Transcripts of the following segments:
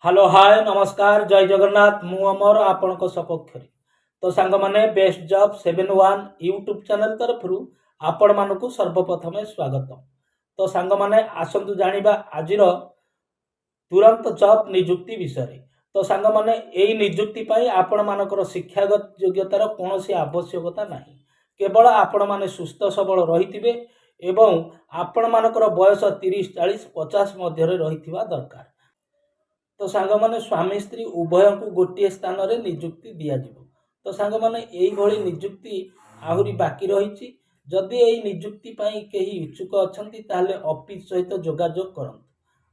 Hello hi नमस्कार जय जगन्नाथ मु अमर आपण सपक्ष तो सांग माने बेस्ट जॉब 71 यूट्यूब चैनल तरफ आपण मानकु सर्वप्रथम स्वागत। तो सांग माने आसंतु जानिबा आजिर तुरंत जॉब नियुक्ति विषय। तो सांग माने एई नियुक्ति पाई आपण मानकर शिक्षागत योग्यतार कोनोसी आवश्यकता नाही, केवल आपण माने सुस्थ सबल रहिथिबे एवं आपण मानकर बयस 30 40 50 मध्य रहिथिबा दरकार। तो सांग माने स्वामी स्त्री उभय को गोटे स्थान रे नियुक्ति दिया जिवो। तो सांग माने एई भली नियुक्ति आहुरी बाकी रही। जदि एई नियुक्ति पाई केही इच्छुक अछंती ताहले ऑफिस सहित जोगाजोग करंतु।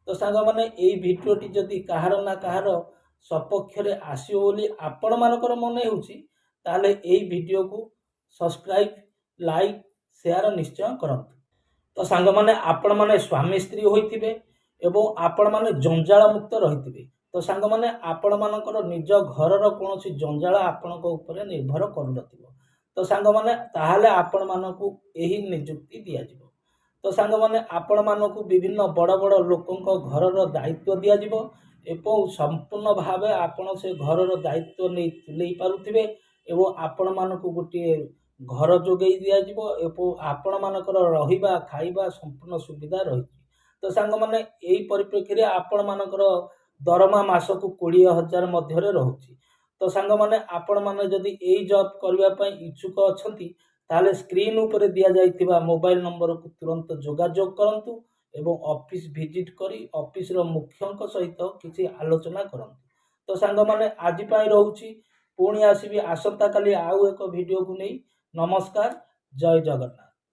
तो सांग माने एई भिडियोटी जदि काहार ना काहार सपक्ष रे आसीओ बोली आपण मानकर मने होउची ताहले एई भिडियो को सब्सक्राइब लाइक शेयर निश्चय करंतु। तो सांग माने आपण माने स्वामी स्त्री होइथिबे एवं आपण माने जंजाल मुक्त रहिथिबे। तो सांग माने आपण मानकर निज घरर कोनोसी जंजाल आपणक ऊपर निर्भर करू नथिबो। तो सांग माने ताहाले आपण मानकु एही नियुक्ति दिया जिवो। तो सांग माने आपण मानकु विभिन्न बड़ बड़ लोकंक घरर दायित्व दिया जिवो एवं संपूर्ण भावे आपण से घरर दायित्व नै तुलेई पारुथिबे एवं आपण मानकु गोटे घर जोगेई दिया जिवो एवं आपण मानकर रहिबा खाइबा संपूर्ण सुविधा रही। तो सांग माने एई परिप्रेक्षी रे आपण मानकर दरमा मासकु 20,000 मध्य रहुची। तो सांग माने आपण माने जदि एई जॉब करबा पई इच्छुक अछंती ताले स्क्रीन ऊपर दिया जाइतिबा मोबाइल नंबर को तुरंत जोगाजोग करंतु एवं ऑफिस विजिट करी ऑफिस रो मुख्यंक सहित किछि आलोचना करंतु। तो सांग माने आजि पई रहूची, पुणी आसीबी आसंता काली आउ एक वीडियो को नै। नमस्कार जय जगन्नाथ।